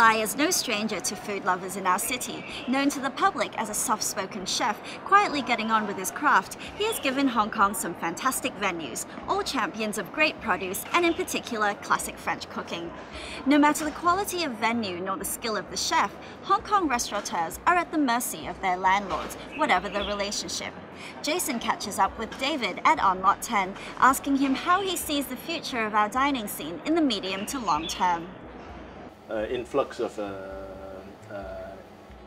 Lai is no stranger to food lovers in our city. Known to the public as a soft-spoken chef, quietly getting on with his craft, he has given Hong Kong some fantastic venues, all champions of great produce and in particular classic French cooking. No matter the quality of venue nor the skill of the chef, Hong Kong restaurateurs are at the mercy of their landlords, whatever the relationship. Jason catches up with David at On Lot 10, asking him how he sees the future of our dining scene in the medium to long term. Influx of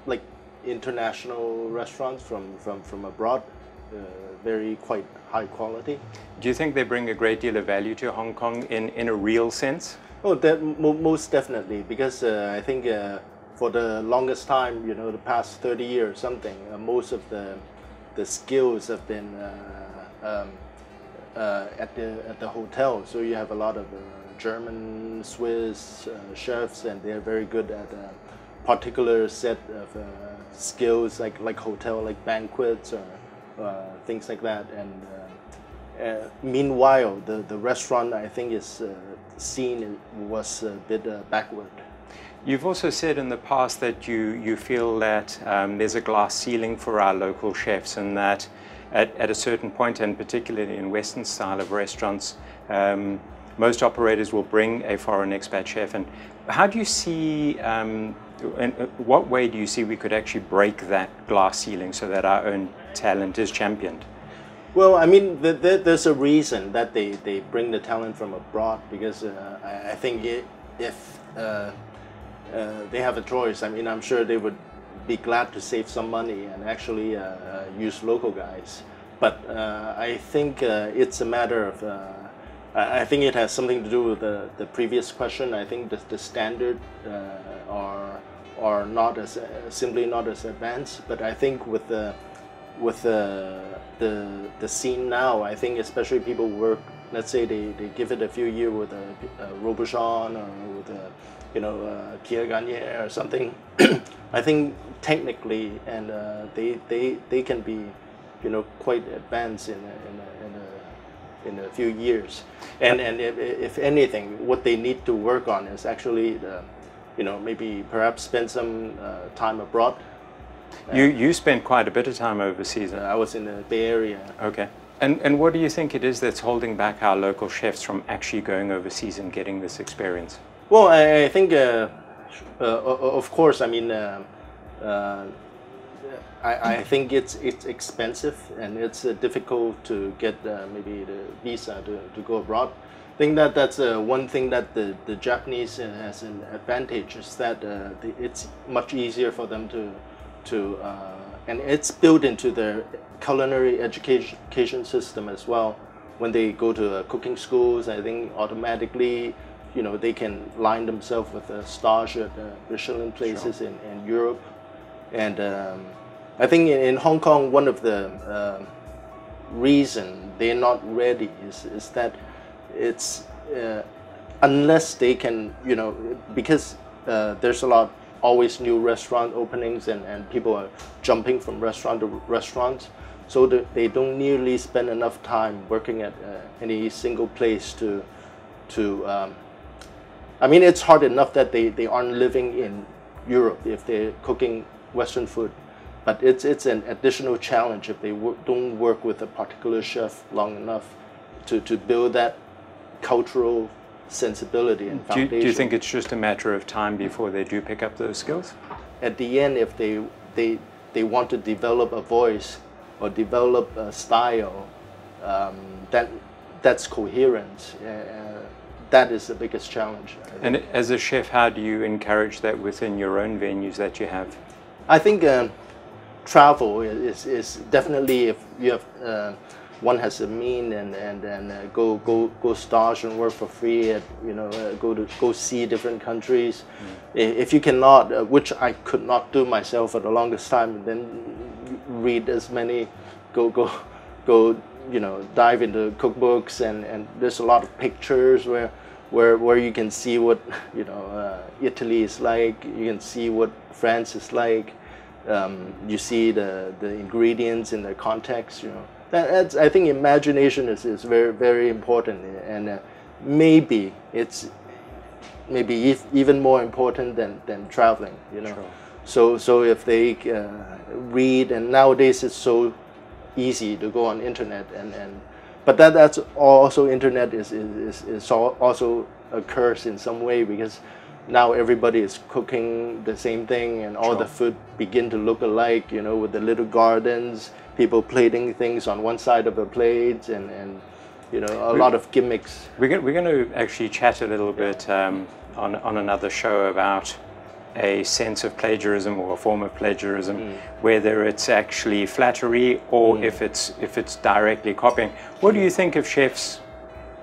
like international restaurants from abroad, very quite high quality. Do you think they bring a great deal of value to Hong Kong in a real sense? Oh, most definitely, because I think for the longest time, the past 30 years, something, most of the skills have been at the hotel. So you have a lot of German, Swiss chefs, and they're very good at a particular set of skills, like hotel, like banquets or things like that. And meanwhile, the restaurant, I think, is scene was a bit backward. You've also said in the past that you feel that there's a glass ceiling for our local chefs, and that at a certain point, and particularly in Western style of restaurants, most operators will bring a foreign expat chef. And how do you see, in what way do you see we could actually break that glass ceiling so that our own talent is championed? Well, I mean, there's a reason that they bring the talent from abroad, because I think if they have a choice, I mean, I'm sure they would be glad to save some money and actually use local guys. But I think it's a matter of, I think it has something to do with the previous question. I think the standard are not as simply not as advanced. But I think with the scene now, I think especially people work, let's say they give it a few years with a Robuchon or with a Pierre Garnier or something. I think technically, and they can be quite advanced in a few years. And if anything, what they need to work on is actually maybe perhaps spend some time abroad. You spent quite a bit of time overseas. I was in the Bay Area. Okay. And what do you think it is that's holding back our local chefs from actually going overseas and getting this experience? Well, I think, of course, I mean, I think it's expensive, and it's difficult to get maybe the visa to go abroad. I think that's one thing that the Japanese has an advantage, is that it's much easier for them to and it's built into their culinary education system as well. When they go to cooking schools, I think automatically, they can line themselves with a stage at Michelin places. Sure. in Europe. And I think in Hong Kong, one of the reason they're not ready is that it's unless they can, because there's always new restaurant openings, and people are jumping from restaurant to restaurant, so they don't nearly spend enough time working at any single place to I mean, it's hard enough that they aren't living in Europe if they're cooking Western food, but it's an additional challenge if they don't work with a particular chef long enough to build that cultural sensibility and foundation. Do you think it's just a matter of time before they do pick up those skills? At the end, if they want to develop a voice or develop a style that's coherent, that is the biggest challenge. And as a chef, how do you encourage that within your own venues that you have? I think travel is definitely, if you have one has a mean and go stage and work for free at go see different countries. If you cannot, which I could not do myself for the longest time, then read as many, go dive into cookbooks, and there's a lot of pictures where you can see what Italy is like, you can see what France is like, you see the ingredients in the context. I think imagination is very, very important, and maybe it's maybe even more important than traveling, you know. Sure. So if they read, and nowadays it's so easy to go on internet, but that's also internet is also a curse in some way, because now everybody is cooking the same thing, and all the food begin to look alike, you know, with the little gardens, people plating things on one side of the plates, and you know, a lot of gimmicks. We're going to actually chat a little bit on another show about a sense of plagiarism, or a form of plagiarism, whether it's actually flattery or if it's directly copying. What do you think of chefs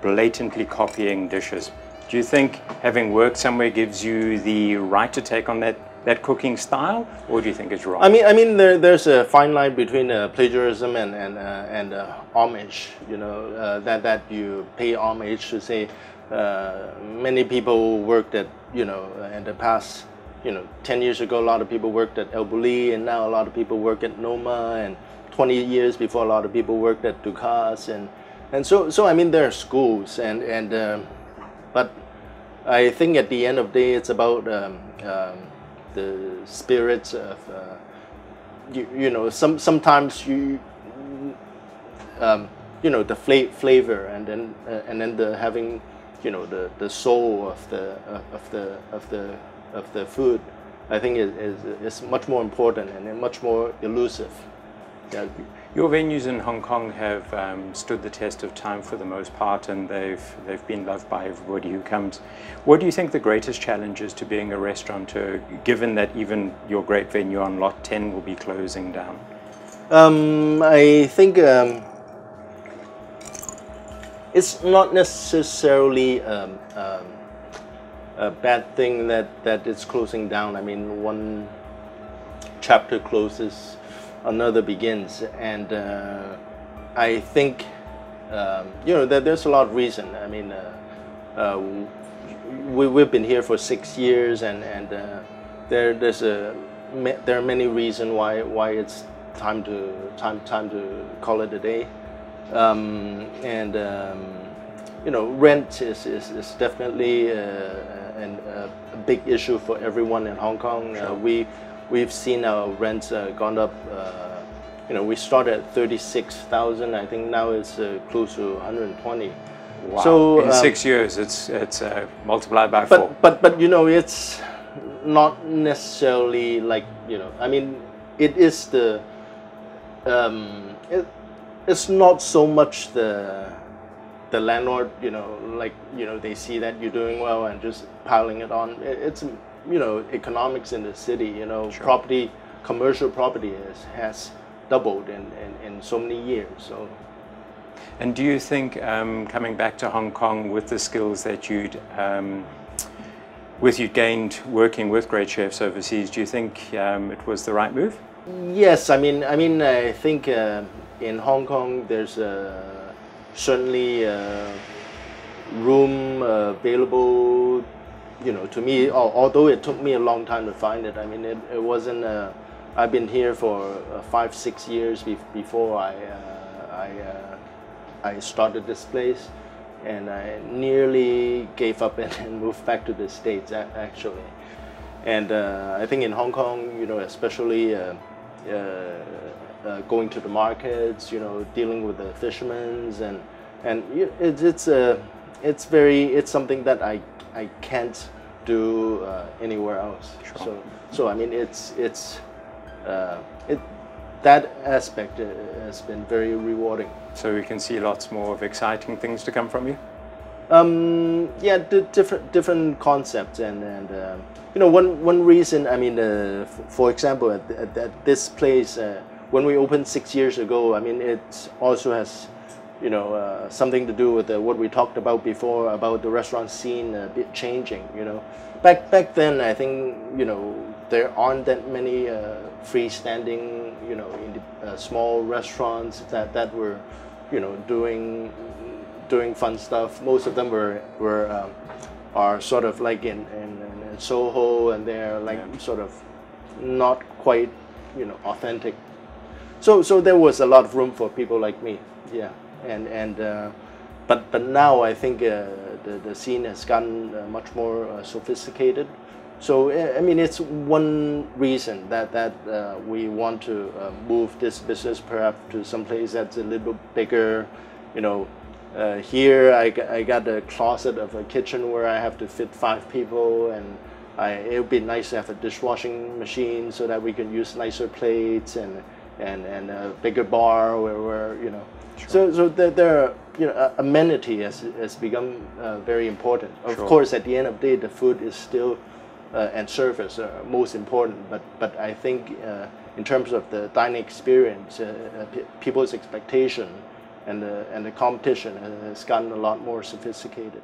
blatantly copying dishes? Do you think having worked somewhere gives you the right to take on that cooking style, or do you think it's wrong? I mean, there's a fine line between plagiarism and homage. You know, that you pay homage to say. Many people worked at, you know, in the past, you know, 10 years ago, a lot of people worked at El Bulli, and now a lot of people work at Noma, and 20 years before, a lot of people worked at Ducasse, and so I mean, there are schools, but I think at the end of the day, it's about the spirits of you know, sometimes you know, the flavor, and then the having, you know, the soul of the food, I think is much more important and much more elusive. Yeah. Your venues in Hong Kong have stood the test of time for the most part, and they've been loved by everybody who comes. What do you think the greatest challenge is to being a restaurateur, given that even your great venue on Lot 10 will be closing down? I think it's not necessarily a bad thing that it's closing down. I mean, one chapter closes, another begins, and I think you know, that there's a lot of reason. I mean, we've been here for 6 years, and there are many reasons why it's time to call it a day, and you know, rent is definitely a big issue for everyone in Hong Kong. Sure. We've seen our rents gone up. You know, we started at 36,000. I think now it's close to 120. Wow. So in 6 years, it's multiplied by 4. But you know, it's not necessarily like, you know, I mean, it is the it's not so much the landlord, you know, like, you know, they see that you're doing well and just piling it on. It's, you know, economics in the city, you know. Sure. Property, commercial property has doubled in so many years. So. And do you think, coming back to Hong Kong with the skills that you'd gained working with great chefs overseas, do you think it was the right move? Yes, I mean, I think in Hong Kong there's certainly room available, you know, to me. Although it took me a long time to find it. I mean, it wasn't. I've been here for 5-6 years before I started this place, and I nearly gave up and moved back to the States actually. And I think in Hong Kong, you know, especially going to the markets, you know, dealing with the fishermen, and it's something that I can't do anywhere else. Sure. So I mean, that aspect has been very rewarding. So we can see lots more of exciting things to come from you? Yeah, different concepts, and you know, one reason, I mean, for example, at this place, when we opened 6 years ago, I mean, it also has, you know, something to do with what we talked about before, about the restaurant scene a bit changing, you know. Back then, I think, you know, there aren't that many freestanding, you know, small restaurants that were, you know, doing fun stuff. Most of them are sort of like in Soho, and they're like, yeah, sort of not quite, you know, authentic. So there was a lot of room for people like me, yeah. But now I think the scene has gotten much more sophisticated. So I mean, it's one reason that we want to move this business perhaps to some place that's a little bigger. You know, here I got a closet of a kitchen where I have to fit 5 people, and it would be nice to have a dishwashing machine so that we can use nicer plates and a bigger bar where you know. Sure. So there are, you know, amenity has become very important. Of Sure. course, at the end of the day, the food is still and service are most important. But I think in terms of the dining experience, people's expectation and the competition has gotten a lot more sophisticated.